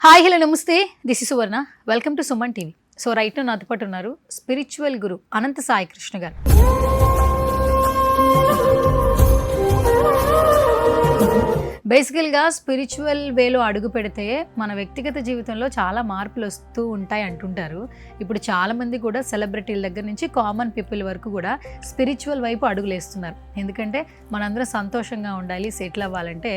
Hi hello నమస్తే this is Suvarna welcome to Suman TV. So right నాతో పాటు ఉన్నారు స్పిరిచువల్ గురు అనంత సాయి కృష్ణ గారు. బేసికల్గా స్పిరిచువల్ వేలో అడుగు పెడితే మన వ్యక్తిగత జీవితంలో చాలా మార్పులు వస్తూ ఉంటాయి అంటుంటారు. ఇప్పుడు చాలామంది కూడా సెలబ్రిటీల దగ్గర నుంచి కామన్ పీపుల్ వరకు కూడా స్పిరిచువల్ వైపు అడుగులేస్తున్నారు. ఎందుకంటే మనందరం సంతోషంగా ఉండాలి, సెటిల్ అవ్వాలంటే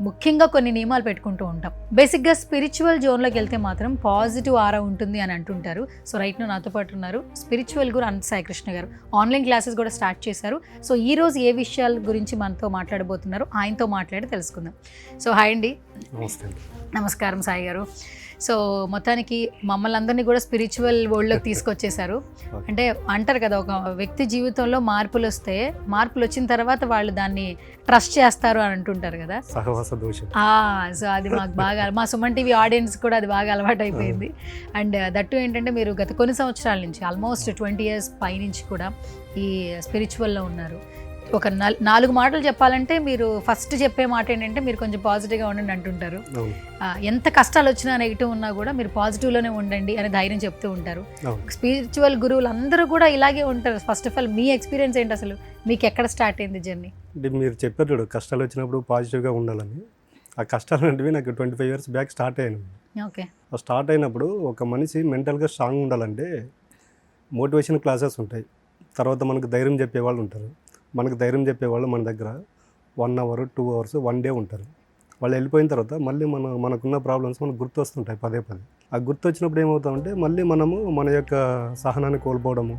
ముఖ్యంగా కొన్ని నియమాలు పెట్టుకుంటూ ఉంటాం. బేసిక్గా స్పిరిచువల్ జోన్లోకి వెళ్తే మాత్రం పాజిటివ్ ఆరా ఉంటుంది అని అంటుంటారు. సో రైట్ నాతో పాటు ఉన్నారు స్పిరిచువల్ గురు అనంత సాయి కృష్ణ గారు. ఆన్లైన్ క్లాసెస్ కూడా స్టార్ట్ చేశారు. సో ఈరోజు ఏ విషయాల గురించి మనతో మాట్లాడబోతున్నారు, ఆయనతో మాట్లాడి తెలుసుకుందాం. సో హాయ్ అండి. నమస్కారం సాయి గారు. సో మొత్తానికి మమ్మల్ని అందరినీ కూడా స్పిరిచువల్ వరల్డ్లోకి తీసుకొచ్చేసారు. అంటే అంటారు కదా, ఒక వ్యక్తి జీవితంలో మార్పులు వస్తే మార్పులు వచ్చిన తర్వాత వాళ్ళు దాన్ని ట్రస్ట్ చేస్తారు అని అంటుంటారు కదా. సహవాస దోషం. సో అది మాకు బాగా, మా సుమన్ టీవీ ఆడియన్స్ కూడా అది బాగా అలవాటు అయిపోయింది. అండ్ దట్టు ఏంటంటే మీరు గత కొన్ని సంవత్సరాల నుంచి ఆల్మోస్ట్ 20 years పైనుంచి కూడా ఈ స్పిరిచువల్లో ఉన్నారు. ఒక 4 మాటలు చెప్పాలంటే మీరు ఫస్ట్ చెప్పే మాట ఏంటంటే మీరు కొంచెం పాజిటివ్గా ఉండండి అంటుంటారు. ఎంత కష్టాలు వచ్చినా నెగిటివ్ ఉన్నా కూడా మీరు పాజిటివ్లోనే ఉండండి అని ధైర్యం చెప్తూ ఉంటారు. స్పిరిచువల్ గురువులు అందరూ కూడా ఇలాగే ఉంటారు. First of all me experience ఏంటి, అసలు మీకు ఎక్కడ స్టార్ట్ అయింది జర్నీ? అంటే మీరు చెప్పారు చూడు, కష్టాలు వచ్చినప్పుడు పాజిటివ్గా ఉండాలని. ఆ కష్టాలు అనేవి నాకు 25 years బ్యాక్ స్టార్ట్ అయ్యాను. ఓకే. స్టార్ట్ అయినప్పుడు ఒక మనిషి మెంటల్గా స్ట్రాంగ్ ఉండాలంటే మోటివేషన్ క్లాసెస్ ఉంటాయి, తర్వాత మనకు ధైర్యం చెప్పేవాళ్ళు ఉంటారు. మనకు ధైర్యం చెప్పేవాళ్ళు మన దగ్గర 1 hour 2 hours 1 day ఉంటారు. వాళ్ళు వెళ్ళిపోయిన తర్వాత మళ్ళీ మనకున్న ప్రాబ్లమ్స్ మనకు గుర్తు వస్తుంటాయి పదే. ఆ గుర్తు వచ్చినప్పుడు ఏమవుతామంటే మళ్ళీ మనము మన యొక్క సహనాన్ని కోల్పోవడము,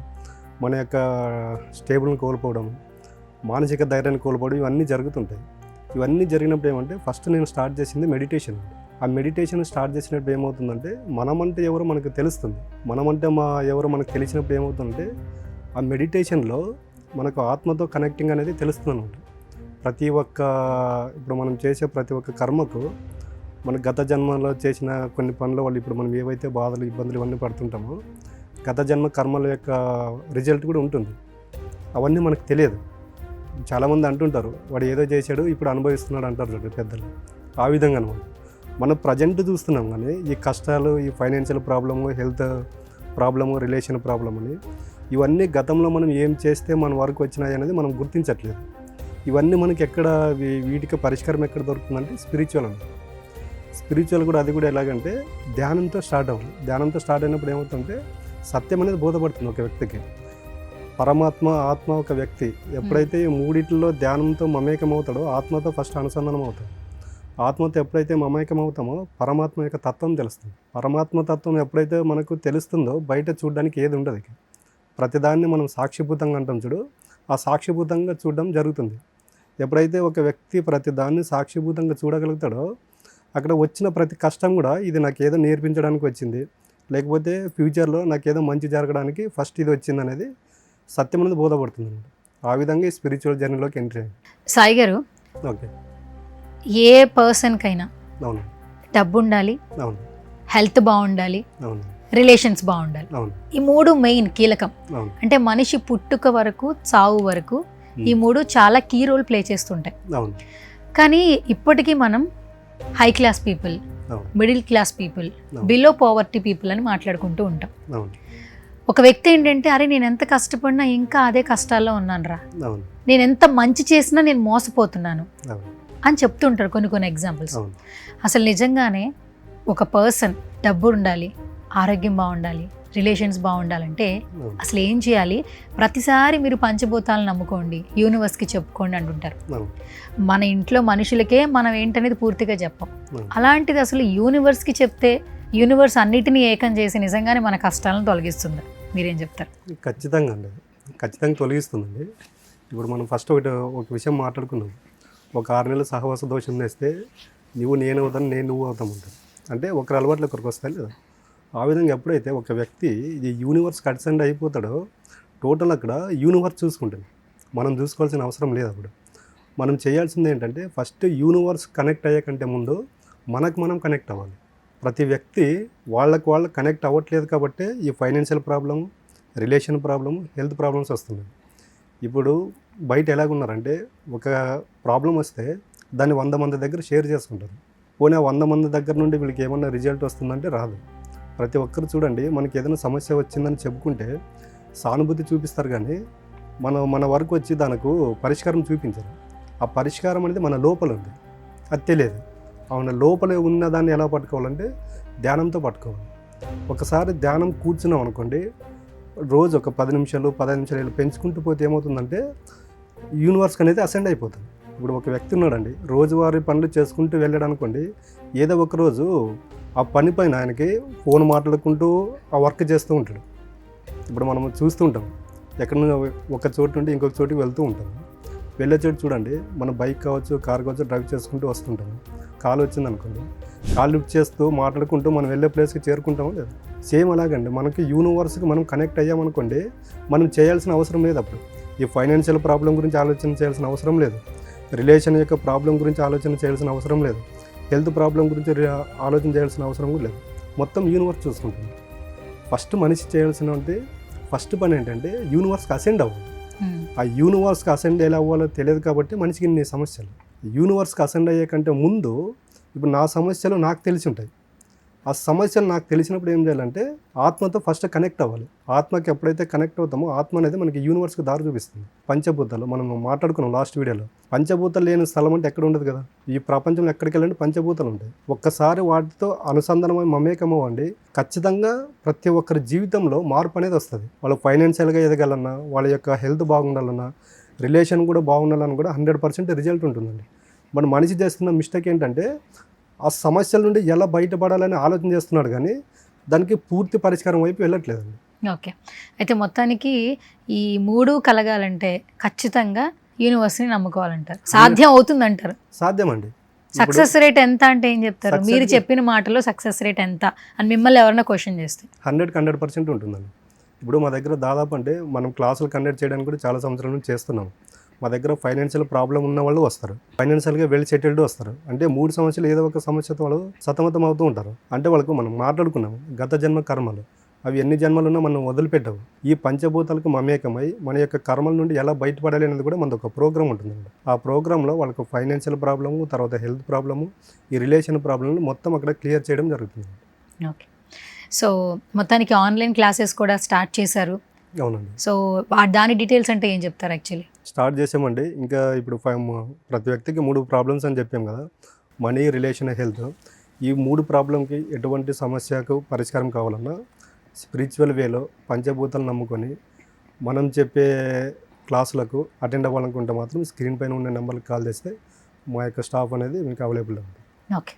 మన యొక్క స్టేబుల్ని కోల్పోవడము, మానసిక ధైర్యాన్ని కోల్పోవడం, ఇవన్నీ జరుగుతుంటాయి. ఇవన్నీ జరిగినప్పుడు ఏమంటే ఫస్ట్ నేను స్టార్ట్ చేసింది మెడిటేషన్. ఆ మెడిటేషన్ స్టార్ట్ చేసినప్పుడు ఏమవుతుందంటే మనమంటే ఎవరో మనకు తెలుస్తుంది. మనమంటే ఎవరో మనకు తెలిసినప్పుడు ఏమవుతుందంటే ఆ మెడిటేషన్లో మనకు ఆత్మతో కనెక్టింగ్ అనేది తెలుస్తుంది అనమాట. ఇప్పుడు మనం చేసే ప్రతి ఒక్క కర్మకు మన గత జన్మలో చేసిన కొన్ని పనుల వల్ల ఇప్పుడు మనం ఏవైతే బాధలు ఇబ్బందులు ఇవన్నీ పడుతుంటామో గత జన్మ కర్మల యొక్క రిజల్ట్ కూడా ఉంటుంది. అవన్నీ మనకు తెలియదు. చాలామంది అంటుంటారు వాడు ఏదో చేశాడు ఇప్పుడు అనుభవిస్తున్నాడు అంటారు చూడండి పెద్దలు. ఆ విధంగా అనమాట మనం ప్రజెంట్ చూస్తున్నాం, కానీ ఈ కష్టాలు, ఈ financial problem, health problem, relation problem అని ఇవన్నీ గతంలో మనం ఏం చేస్తే మన వరకు వచ్చినాయి అనేది మనం గుర్తించట్లేదు. ఇవన్నీ మనకి ఎక్కడ వీటికి పరిష్కారం ఎక్కడ దొరుకుతుందంటే స్పిరిచువల్ అండి. స్పిరిచువల్ కూడా అది కూడా ఎలాగంటే ధ్యానంతో స్టార్ట్ అవ్వాలి. ధ్యానంతో స్టార్ట్ అయినప్పుడు ఏమవుతుందంటే సత్యం అనేది బోధపడుతుంది ఒక వ్యక్తికి. పరమాత్మ, ఆత్మ, ఒక వ్యక్తి ఎప్పుడైతే ఈ మూడిట్లో ధ్యానంతో మమేకం అవుతాడో ఆత్మతో ఫస్ట్ అనుసంధానం అవుతాడు. ఆత్మతో ఎప్పుడైతే మమేకం అవుతామో పరమాత్మ యొక్క తత్వం తెలుస్తుంది. పరమాత్మ తత్వం ఎప్పుడైతే మనకు తెలుస్తుందో బయట చూడడానికి ఏది ఉండదు. ప్రతిదాన్ని మనం సాక్షిభూతంగా అంటాం చూడు, ఆ సాక్షిభూతంగా చూడడం జరుగుతుంది. ఎప్పుడైతే ఒక వ్యక్తి ప్రతిదాన్ని సాక్షిభూతంగా చూడగలుగుతాడో అక్కడ వచ్చిన ప్రతి కష్టం కూడా ఇది నాకేదో నేర్పించడానికి వచ్చింది, లేకపోతే ఫ్యూచర్లో నాకేదో మంచి జరగడానికి ఫస్ట్ ఇది వచ్చింది అనేది సత్యం అనేది బోధపడుతుంది అనమాట. ఆ విధంగా ఈ స్పిరిచువల్ జర్నీలోకి ఎంట్రీ అయ్యింది. సాయి గారు, ఓకే, ఏ పర్సన్కైనా అవును డబ్బు ఉండాలి, అవును, హెల్త్ బాగుండాలి, అవును, రిలేషన్స్ బాగుండాలి. అవును, ఈ 3 మెయిన్ కీలకం. అవును, అంటే మనిషి పుట్టుక వరకు చావు వరకు ఈ 3 చాలా కీ రోల్ ప్లే చేస్తుంటాయి. అవును. కానీ ఇప్పటికీ మనం high class people, middle class people, below poverty people అని మాట్లాడుకుంటూ ఉంటాం. అవును. ఒక వ్యక్తి ఏంటంటే అరే నేను ఎంత కష్టపడినా ఇంకా అదే కష్టాల్లో ఉన్నాను రా, అవును, నేను ఎంత మంచి చేసినా నేను మోసపోతున్నాను అవును, అని చెప్తుంటారు కొన్ని ఎగ్జాంపుల్స్. అవును. అసలు నిజంగానే ఒక పర్సన్ డబ్బు ఉండాలి, ఆరోగ్యం బాగుండాలి, రిలేషన్స్ బాగుండాలంటే అసలు ఏం చేయాలి? ప్రతిసారి మీరు పంచభూతాలను నమ్ముకోండి, యూనివర్స్కి చెప్పుకోండి అంటుంటారు. మన ఇంట్లో మనుషులకే మనం ఏంటనేది పూర్తిగా చెప్పం. అలాంటిది అసలు యూనివర్స్కి చెప్తే యూనివర్స్ అన్నిటినీ ఏకం చేసి నిజంగానే మన కష్టాలను తొలగిస్తుంది. మీరేం చెప్తారు? ఖచ్చితంగా అండి, ఖచ్చితంగా తొలగిస్తుందండి. ఇప్పుడు మనం ఫస్ట్ ఒక విషయం మాట్లాడుకున్నాం. ఒక 6 నెలలు సహవాస దోషం వేస్తే నువ్వు నేను అవుతాను, నేను నువ్వు అవుతాం ఉంటుంది. అంటే ఒకరి అలవాట్లు ఒకరికి వస్తాయి లేదా. ఆ విధంగా ఎప్పుడైతే ఒక వ్యక్తి ఈ యూనివర్స్ కన్సెంట్ అయిపోతాడో టోటల్ అక్కడ యూనివర్స్ చూసుకుంటుంది. మనం చూసుకోవాల్సిన అవసరం లేదు. అప్పుడు మనం చేయాల్సింది ఏంటంటే ఫస్ట్ యూనివర్స్ కనెక్ట్ అయ్యే కంటే ముందు మనకు మనం కనెక్ట్ అవ్వాలి. ప్రతి వ్యక్తి వాళ్ళు కనెక్ట్ అవ్వట్లేదు కాబట్టి ఈ financial problem, relation problem, health problems వస్తున్నాయి. ఇప్పుడు బయట ఎలాగున్నారంటే ఒక ప్రాబ్లం వస్తే దాన్ని 100 మంది దగ్గర షేర్ చేసుకుంటారు. పోనీ 100 మంది దగ్గర నుండి వీళ్ళకి ఏమన్నా రిజల్ట్ వస్తుందంటే రాదు. ప్రతి ఒక్కరు చూడండి, మనకి ఏదైనా సమస్య వచ్చిందని చెప్పుకుంటే సానుభూతి చూపిస్తారు, కానీ మన వరకు వచ్చి దానికి పరిష్కారం చూపించరు. ఆ పరిష్కారం అనేది మన లోపల ఉంది, అది తెలియదు. అవును, లోపల ఉన్నదాన్ని ఎలా పట్టుకోవాలంటే ధ్యానంతో పట్టుకోవాలి. ఒకసారి ధ్యానం కూర్చున్నాం అనుకోండి, రోజు ఒక 10 నిమిషాలు 15 నిమిషాలు ఇలా పెంచుకుంటూ పోతే ఏమవుతుందంటే యూనివర్స్కి అనేది అసెండ్ అయిపోతుంది. ఇప్పుడు ఒక వ్యక్తి ఉన్నాడండి, రోజువారీ పనులు చేసుకుంటూ వెళ్ళాడు అనుకోండి, ఏదో ఒక రోజు ఆ పని పైన ఆయనకి ఫోన్ మాట్లాడుకుంటూ ఆ వర్క్ చేస్తూ ఉంటాడు. ఇప్పుడు మనం చూస్తూ ఉంటాం, ఎక్కడ ఒక చోటు నుండి ఇంకొక చోటుకి వెళ్తూ ఉంటాం. వెళ్ళే చోటు చూడండి, మన బైక్ కావచ్చు, కార్ కావచ్చు, డ్రైవ్ చేసుకుంటూ వస్తుంటాము. కాల్ వచ్చింది అనుకోండి, కాల్ లిఫ్ట్ చేస్తూ మాట్లాడుకుంటూ మనం వెళ్ళే ప్లేస్కి చేరుకుంటామో లేదు. సేమ్ అలాగండి, మనకి యూనివర్స్కి మనం కనెక్ట్ అయ్యామనుకోండి, మనం చేయాల్సిన అవసరం లేదు. అప్పుడు ఈ ఫైనాన్షియల్ ప్రాబ్లం గురించి ఆలోచన చేయాల్సిన అవసరం లేదు, రిలేషన్ యొక్క ప్రాబ్లం గురించి ఆలోచన చేయాల్సిన అవసరం లేదు, హెల్త్ ప్రాబ్లం గురించి ఆలోచన చేయాల్సిన అవసరం కూడా లేదు. మొత్తం యూనివర్స్ చూసుకుంటుంది. ఫస్ట్ మనిషి చేయాల్సిన ఫస్ట్ పని ఏంటంటే యూనివర్స్కి అసెండ్ అవ్వాలి. ఆ యూనివర్స్కి అసెండ్ ఎలా అవ్వాలో తెలియదు కాబట్టి మనిషికి ఇన్ని సమస్యలు. యూనివర్స్కి అసెండ్ అయ్యే కంటే ముందు ఇప్పుడు నా సమస్యలు నాకు తెలిసి ఉంటాయి. ఆ సమస్యలు నాకు తెలిసినప్పుడు ఏం చేయాలంటే ఆత్మతో ఫస్ట్ కనెక్ట్ అవ్వాలి. ఆత్మకి ఎప్పుడైతే కనెక్ట్ అవుతామో ఆత్మ అనేది మనకి యూనివర్స్కి దారి చూపిస్తుంది. పంచభూతాలు మనం మాట్లాడుకున్నాం లాస్ట్ వీడియోలో. పంచభూతాలు లేని స్థలం అంటే ఎక్కడ ఉండదు కదా. ఈ ప్రపంచంలో ఎక్కడికి వెళ్ళండి పంచభూతాలు ఉంటాయి. ఒక్కసారి వాటితో అనుసంధానమై మమేకమవ్వండి, ఖచ్చితంగా ప్రతి ఒక్కరి జీవితంలో మార్పు అనేది వస్తుంది. వాళ్ళు ఫైనాన్షియల్గా ఎదగాలన్నా, వాళ్ళ యొక్క హెల్త్ బాగుండాలన్నా, రిలేషన్ కూడా బాగుండాలని కూడా 100% రిజల్ట్ ఉంటుందండి. మన మనిషి చేస్తున్న మిస్టేక్ ఏంటంటే ఆ సమస్యల నుండి ఎలా బయటపడాలని ఆలోచన చేస్తున్నాడు, కానీ దానికి పూర్తి పరిష్కారం వైపు వెళ్ళట్లేదండి. ఓకే, అయితే మొత్తానికి ఈ 3 కలగాలంటే ఖచ్చితంగా యూనివర్స్ని నమ్ముకోవాలంటారు. సాధ్యం అవుతుందంటారు? సాధ్యమండి. సక్సెస్ రేట్ ఎంత అంటే ఏం చెప్తారు? మీరు చెప్పిన మాటలో సక్సెస్ రేట్ ఎంత అని మిమ్మల్ని ఎవరైనా క్వశ్చన్ చేస్తే 100% ఉంటుందండి. ఇప్పుడు మా దగ్గర దాదాపు అంటే మనం క్లాసులు కండక్ట్ చేయడానికి కూడా చాలా సంవత్సరాల నుంచి చేస్తున్నాం. మా దగ్గర ఫైనాన్షియల్ ప్రాబ్లం ఉన్న వాళ్ళు వస్తారు, ఫైనాన్షియల్గా వెల్ సెటిల్డ్ వస్తారు. అంటే 3 సంవత్సరాలు ఏదో ఒక సమస్యతో వాళ్ళు సతమతం అవుతూ ఉంటారు. అంటే వాళ్ళకు మనం మాట్లాడుకున్నాము గత జన్మ కర్మలు, అవి ఎన్ని జన్మలున్నా మనం వదిలిపెట్టవు. ఈ పంచభూతాలకు మమేకమై మన యొక్క కర్మల నుండి ఎలా బయటపడాలి అనేది కూడా మనకు ఒక ప్రోగ్రామ్ ఉంటుందండి. ఆ ప్రోగ్రాంలో వాళ్ళకు ఫైనాన్షియల్ ప్రాబ్లము, తర్వాత హెల్త్ ప్రాబ్లము, ఈ రిలేషన్ ప్రాబ్లమ్ని మొత్తం అక్కడ క్లియర్ చేయడం జరుగుతుంది. ఓకే, సో మొత్తానికి ఆన్లైన్ క్లాసెస్ కూడా స్టార్ట్ చేశారు. అవునండి. సో దాని డీటెయిల్స్ అంటే ఏం చెప్తారు? యాక్చువల్లీ స్టార్ట్ చేసామండి. ఇంకా ఇప్పుడు ప్రతి వ్యక్తికి 3 ప్రాబ్లమ్స్ అని చెప్పాం కదా, మనీ, రిలేషన్, హెల్త్. ఈ 3 ప్రాబ్లంకి ఎటువంటి సమస్యకు పరిష్కారం కావాలన్నా స్పిరిచువల్ వేలో పంచభూతాలు నమ్ముకొని మనం చెప్పే క్లాసులకు అటెండ్ అవ్వాలనుకుంటే మాత్రం స్క్రీన్ పైన ఉన్న నెంబర్కి కాల్ చేస్తే మా యొక్క స్టాఫ్ అనేది మీకు అవైలబుల్ ఉంది. ఓకే.